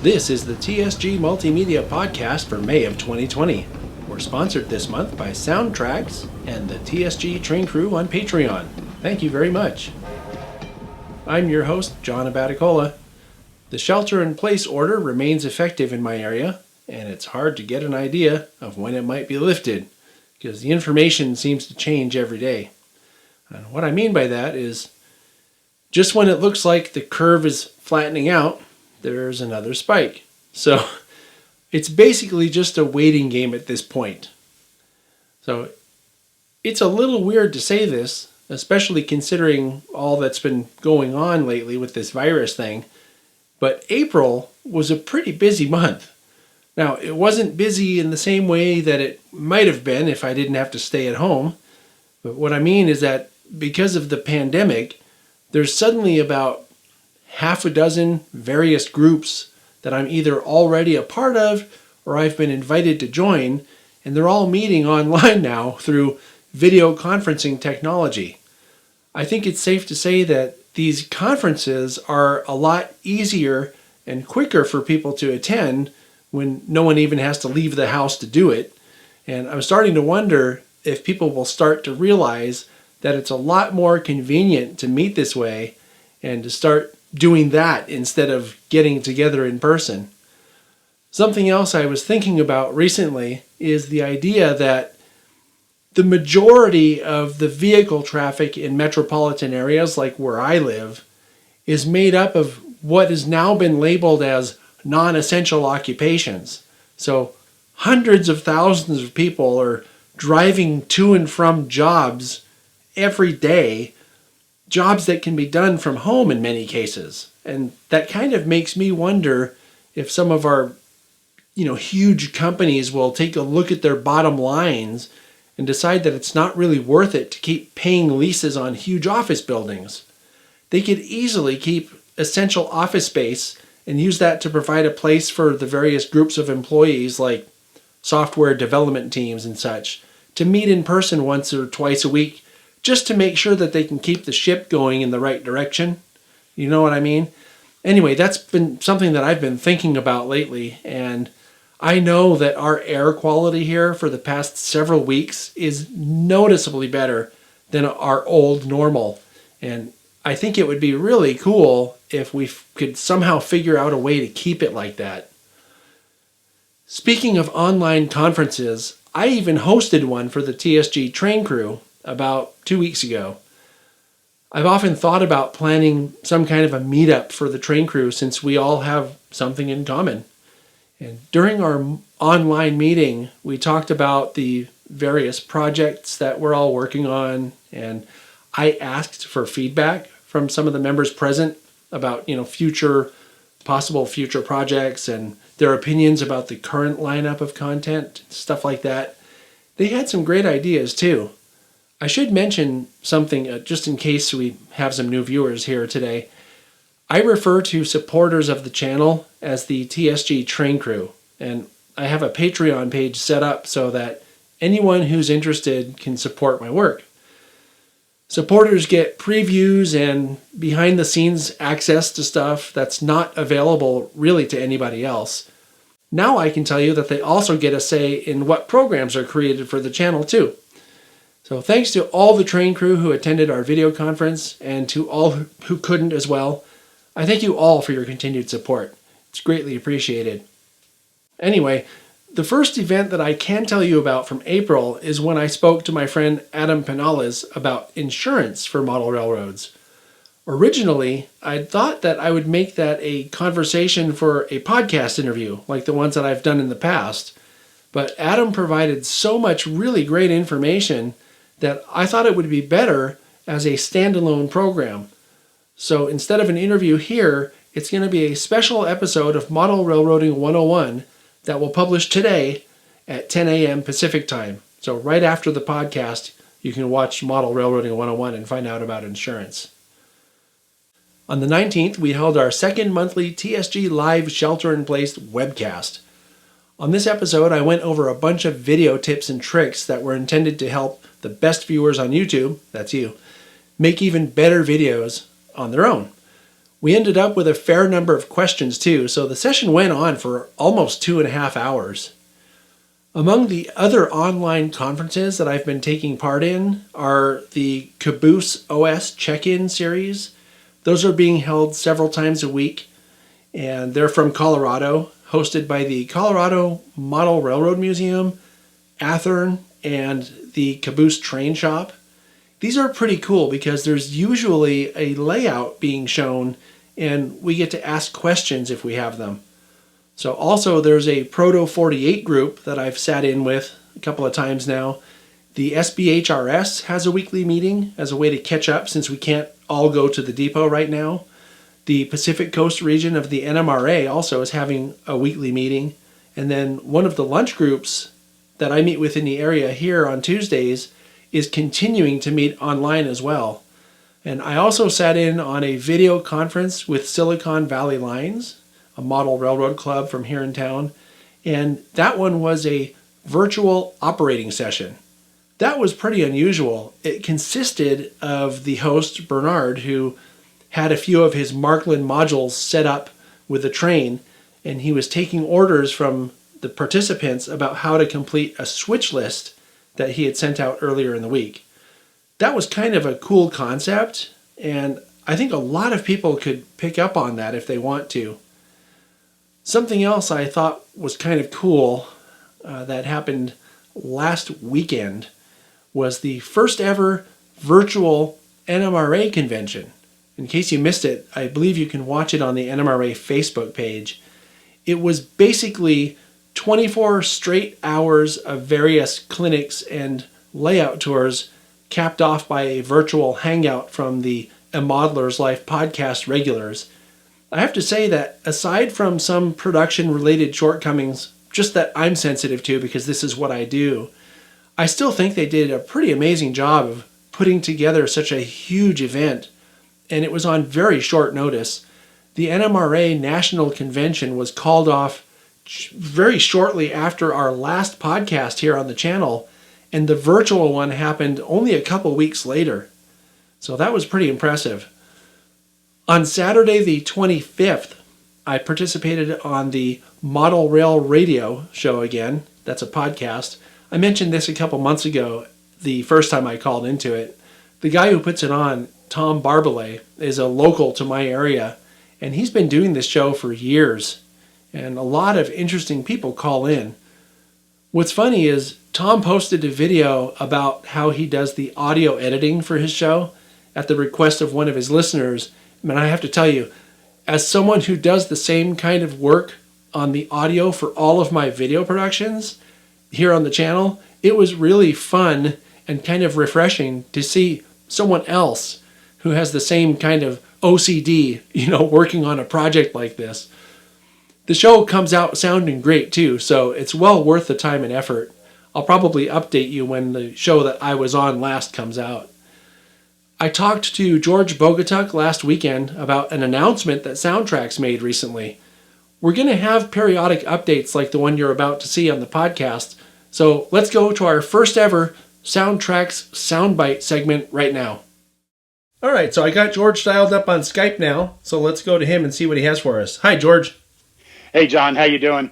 This is the TSG Multimedia Podcast for May of 2020. We're sponsored this month by Soundtraxx and the TSG Train Crew on Patreon. Thank you very much. I'm your host, John Abaticola. The shelter-in-place order remains effective in my area, and it's hard to get an idea of when it might be lifted, because the information seems to change every day. And what I mean by that is, just when it looks like the curve is flattening out, there's another spike. So it's basically just a waiting game at this point. So it's a little weird to say this, especially considering all that's been going on lately with this virus thing. But April was a pretty busy month. Now, it wasn't busy in the same way that it might have been if I didn't have to stay at home. But what I mean is that because of the pandemic, there's suddenly about half a dozen various groups that I'm either already a part of or I've been invited to join, and they're all meeting online now through video conferencing technology. I think it's safe to say that these conferences are a lot easier and quicker for people to attend when no one even has to leave the house to do it. And I'm starting to wonder if people will start to realize that it's a lot more convenient to meet this way and to start doing that instead of getting together in person. Something else I was thinking about recently is the idea that the majority of the vehicle traffic in metropolitan areas like where I live is made up of what has now been labeled as non-essential occupations. So hundreds of thousands of people are driving to and from jobs every day, jobs that can be done from home in many cases. And that kind of makes me wonder if some of our huge companies will take a look at their bottom lines and decide that it's not really worth it to keep paying leases on huge office buildings. They could easily keep essential office space and use that to provide a place for the various groups of employees like software development teams and such to meet in person once or twice a week just to make sure that they can keep the ship going in the right direction. You know what I mean? Anyway, that's been something that I've been thinking about lately, and I know that our air quality here for the past several weeks is noticeably better than our old normal. And I think it would be really cool if we could somehow figure out a way to keep it like that. Speaking of online conferences, I even hosted one for the TSG Train Crew about 2 weeks ago. I've often thought about planning some kind of a meetup for the train crew since we all have something in common. And during our online meeting, we talked about the various projects that we're all working on, and I asked for feedback from some of the members present about, possible future projects and their opinions about the current lineup of content, stuff like that. They had some great ideas too. I should mention something just in case we have some new viewers here today. I refer to supporters of the channel as the TSG Train Crew, and I have a Patreon page set up so that anyone who's interested can support my work. Supporters get previews and behind-the-scenes access to stuff that's not available really to anybody else. Now I can tell you that they also get a say in what programs are created for the channel too. So thanks to all the train crew who attended our video conference and to all who couldn't as well. I thank you all for your continued support. It's greatly appreciated. Anyway, the first event that I can tell you about from April is when I spoke to my friend Adam Penales about insurance for model railroads. Originally, I'd thought that I would make that a conversation for a podcast interview, like the ones that I've done in the past. But Adam provided so much really great information that I thought it would be better as a standalone program. So instead of an interview here, it's going to be a special episode of Model Railroading 101 that will publish today at 10 a.m. Pacific time. So right after the podcast, you can watch Model Railroading 101 and find out about insurance. On the 19th, we held our second monthly TSG Live Shelter-in-Place webcast. On this episode, I went over a bunch of video tips and tricks that were intended to help the best viewers on YouTube, that's you, make even better videos on their own. We ended up with a fair number of questions too, so the session went on for almost 2.5 hours. Among the other online conferences that I've been taking part in are the Caboose OS check-in series. Those are being held several times a week, and they're from Colorado, hosted by the Colorado Model Railroad Museum, Athearn, and the Caboose Train Shop. These are pretty cool because there's usually a layout being shown and we get to ask questions if we have them. So also there's a Proto 48 group that I've sat in with a couple of times now. The SBHRS has a weekly meeting as a way to catch up since we can't all go to the depot right now. The Pacific Coast region of the NMRA also is having a weekly meeting. And then one of the lunch groups that I meet with in the area here on Tuesdays is continuing to meet online as well. And I also sat in on a video conference with Silicon Valley Lines, a model railroad club from here in town, and that one was a virtual operating session. That was pretty unusual. It consisted of the host, Bernard, who had a few of his Markland modules set up with the train, and he was taking orders from the participants about how to complete a switch list that he had sent out earlier in the week. That was kind of a cool concept, and I think a lot of people could pick up on that if they want to. Something else I thought was kind of cool that happened last weekend was the first ever virtual NMRA convention. In case you missed it, I believe you can watch it on the NMRA Facebook page. It was basically 24 straight hours of various clinics and layout tours capped off by a virtual hangout from the A Modeler's Life podcast regulars. I have to say that aside from some production-related shortcomings, just that I'm sensitive to because this is what I do, I still think they did a pretty amazing job of putting together such a huge event, and it was on very short notice. The NMRA National Convention was called off very shortly after our last podcast here on the channel, and the virtual one happened only a couple weeks later. So that was pretty impressive. On Saturday the 25th, I participated on the Model Rail Radio show again. That's a podcast. I mentioned this a couple months ago, the first time I called into it. The guy who puts it on, Tom Barbalet, is a local to my area, and he's been doing this show for years, and a lot of interesting people call in. What's funny is Tom posted a video about how he does the audio editing for his show at the request of one of his listeners. And I have to tell you, as someone who does the same kind of work on the audio for all of my video productions here on the channel, it was really fun and kind of refreshing to see someone else who has the same kind of OCD, working on a project like this. The show comes out sounding great too, so it's well worth the time and effort. I'll probably update you when the show that I was on last comes out. I talked to George Bogatuk last weekend about an announcement that Soundtraxx made recently. We're going to have periodic updates like the one you're about to see on the podcast, so let's go to our first ever Soundtraxx Soundbite segment right now. All right, so I got George dialed up on Skype now, so let's go to him and see what he has for us. Hi, George. Hey, John. How you doing?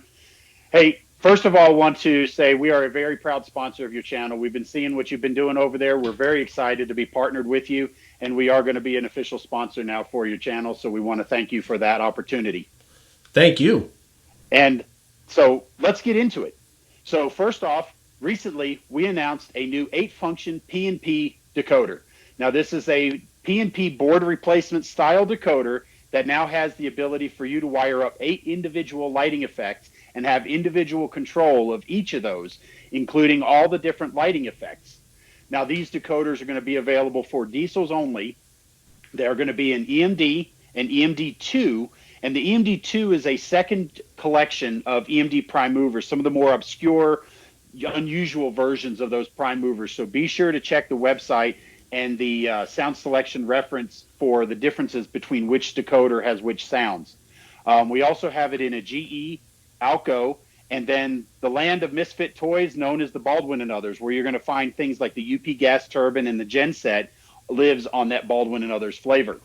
Hey, first of all, I want to say we are a very proud sponsor of your channel. We've been seeing what you've been doing over there. We're very excited to be partnered with you, and we are going to be an official sponsor now for your channel, so we want to thank you for that opportunity. Thank you. And so let's get into it. So first off, recently we announced a new 8-function P&P decoder. Now, this is a P&P board replacement style decoder that now has the ability for you to wire up 8 individual lighting effects and have individual control of each of those, including all the different lighting effects. Now, these decoders are going to be available for diesels only. They're going to be an EMD and EMD2, and the EMD2 is a second collection of EMD prime movers, some of the more obscure, unusual versions of those prime movers. So be sure to check the website and the sound selection reference for the differences between which decoder has which sounds. We also have it in a GE, Alco, and then the land of misfit toys known as the Baldwin and Others, where you're going to find things like the UP gas turbine and the genset lives on that Baldwin and Others flavor.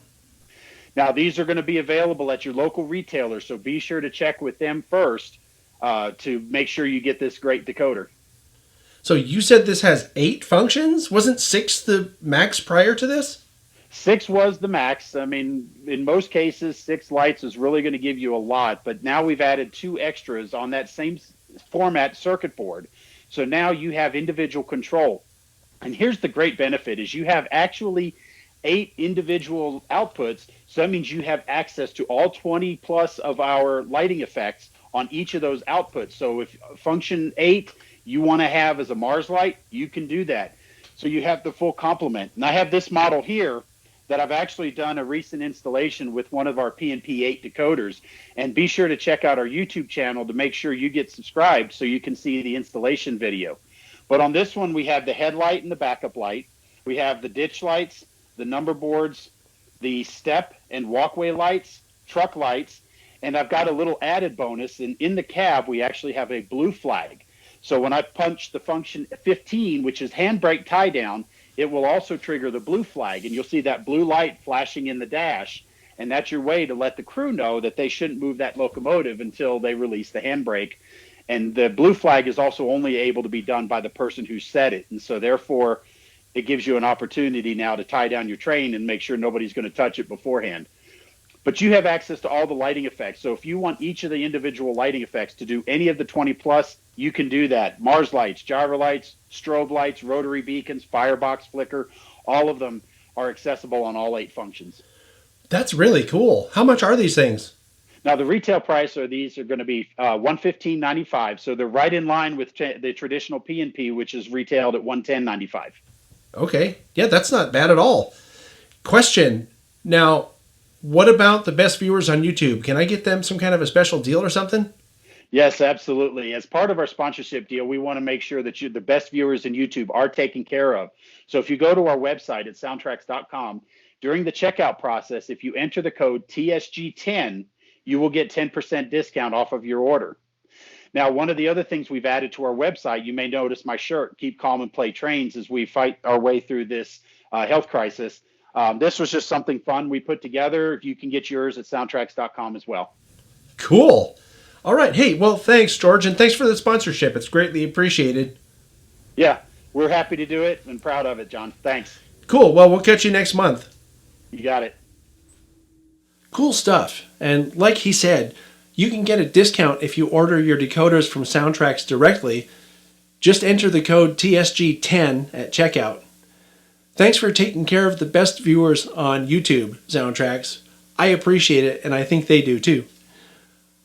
Now, these are going to be available at your local retailer, so be sure to check with them first to make sure you get this great decoder. So you said this has 8 functions? Wasn't 6 the max prior to this? 6 was the max. I mean, in most cases, 6 lights is really going to give you a lot, but now we've added 2 extras on that same format circuit board. So now you have individual control. And here's the great benefit is you have actually 8 individual outputs. So that means you have access to all 20 plus of our lighting effects on each of those outputs. So if function 8 you want to have as a Mars light, you can do that. So you have the full complement. And I have this model here that I've actually done a recent installation with one of our PNP 8 decoders. And be sure to check out our YouTube channel to make sure you get subscribed so you can see the installation video. But on this one, we have the headlight and the backup light. We have the ditch lights, the number boards, the step and walkway lights, truck lights, and I've got a little added bonus. And in the cab, we actually have a blue flag. So when I punch the function 15, which is handbrake tie-down, it will also trigger the blue flag, and you'll see that blue light flashing in the dash, and that's your way to let the crew know that they shouldn't move that locomotive until they release the handbrake. And the blue flag is also only able to be done by the person who set it, and so therefore it gives you an opportunity now to tie down your train and make sure nobody's going to touch it beforehand. But you have access to all the lighting effects, so if you want each of the individual lighting effects to do any of the 20 plus, you can do that. Mars lights, gyro lights, strobe lights, rotary beacons, firebox flicker, all of them are accessible on all 8 functions. That's really cool. How much are these things? Now, the retail price of these are going to be $115.95, so they're right in line with the traditional PNP, which is retailed at $110.95. Okay. Yeah, that's not bad at all. Question. Now, what about the best viewers on YouTube? Can I get them some kind of a special deal or something? Yes, absolutely. As part of our sponsorship deal, we want to make sure that the best viewers in YouTube are taken care of. So if you go to our website at soundtraxx.com, during the checkout process, if you enter the code TSG10, you will get 10% discount off of your order. Now, one of the other things we've added to our website, you may notice my shirt, Keep Calm and Play Trains, as we fight our way through this health crisis. This was just something fun we put together. You can get yours at soundtraxx.com as well. Cool. All right. Hey, well, thanks, George, and thanks for the sponsorship. It's greatly appreciated. Yeah, we're happy to do it and proud of it, John. Thanks. Cool. Well, we'll catch you next month. You got it. Cool stuff. And like he said, you can get a discount if you order your decoders from Soundtraxx directly. Just enter the code TSG10 at checkout. Thanks for taking care of the best viewers on YouTube, Soundtraxx. I appreciate it, and I think they do too.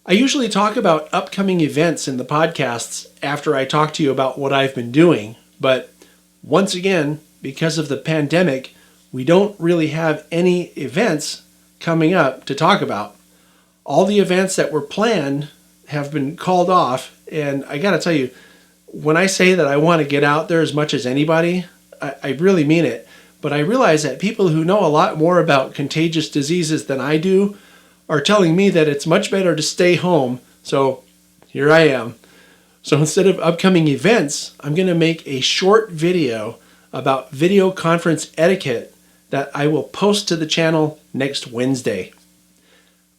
I usually talk about upcoming events in the podcasts after I talk to you about what I've been doing, but once again, because of the pandemic, we don't really have any events coming up to talk about. All the events that were planned have been called off, and I gotta tell you, when I say that I want to get out there as much as anybody, I really mean it. But I realize that people who know a lot more about contagious diseases than I do are telling me that it's much better to stay home. So here I am. So instead of upcoming events, I'm going to make a short video about video conference etiquette that I will post to the channel next Wednesday.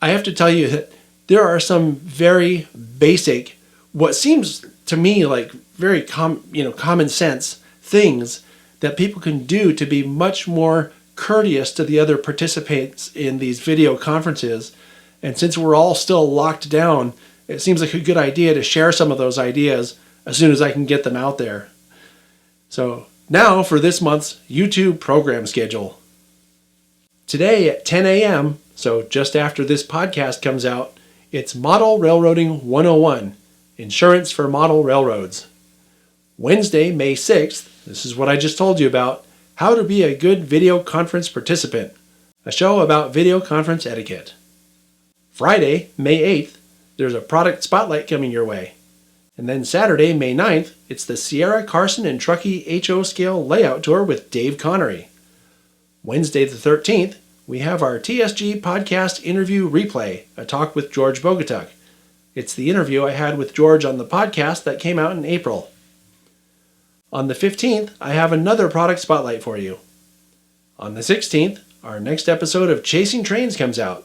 I have to tell you that there are some very basic, what seems to me like very common sense things that people can do to be much more courteous to the other participants in these video conferences. And since we're all still locked down, it seems like a good idea to share some of those ideas as soon as I can get them out there. So now for this month's YouTube program schedule. Today at 10 a.m., so just after this podcast comes out, it's Model Railroading 101, Insurance for Model Railroads. Wednesday, May 6th, this is what I just told you about, How to Be a Good Video Conference Participant, a show about video conference etiquette. Friday, May 8th, there's a product spotlight coming your way. And then Saturday, May 9th, it's the Sierra, Carson, and Truckee HO Scale Layout Tour with Dave Connery. Wednesday the 13th, we have our TSG Podcast Interview Replay, a talk with George Bogatuk. It's the interview I had with George on the podcast that came out in April. On the 15th, I have another product spotlight for you. On the 16th, our next episode of Chasing Trains comes out.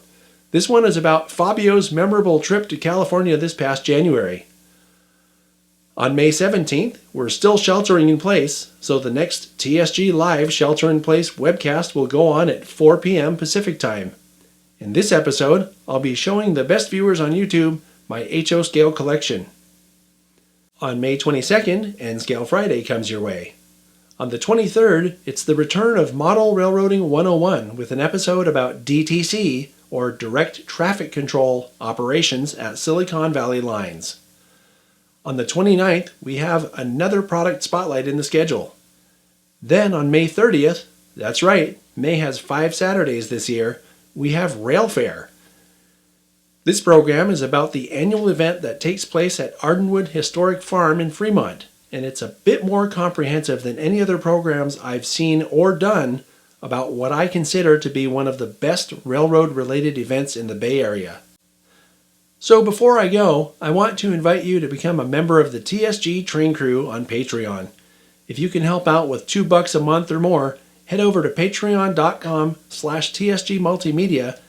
This one is about Fabio's memorable trip to California this past January. On May 17th, we're still sheltering in place, so the next TSG Live Shelter in Place webcast will go on at 4 p.m. Pacific Time. In this episode, I'll be showing the best viewers on YouTube my HO Scale collection. On May 22nd, N-Scale Friday comes your way. On the 23rd, it's the return of Model Railroading 101 with an episode about DTC, or Direct Traffic Control, operations at Silicon Valley Lines. On the 29th, we have another product spotlight in the schedule. Then on May 30th, that's right, May has 5 Saturdays this year, we have Rail Fair. This program is about the annual event that takes place at Ardenwood Historic Farm in Fremont, and it's a bit more comprehensive than any other programs I've seen or done about what I consider to be one of the best railroad-related events in the Bay Area. So before I go, I want to invite you to become a member of the TSG Train Crew on Patreon. If you can help out with $2 a month or more, head over to patreon.com/TSG Multimedia,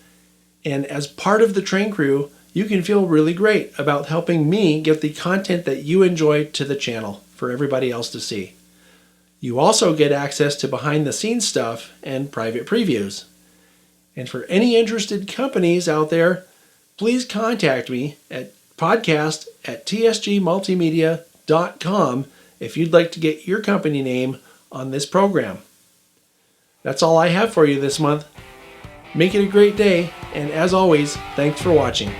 and as part of the Train Crew, you can feel really great about helping me get the content that you enjoy to the channel for everybody else to see. You also get access to behind-the-scenes stuff and private previews. And for any interested companies out there, please contact me at podcast@tsgmultimedia.com if you'd like to get your company name on this program. That's all I have for you this month. Make it a great day, and as always, thanks for watching.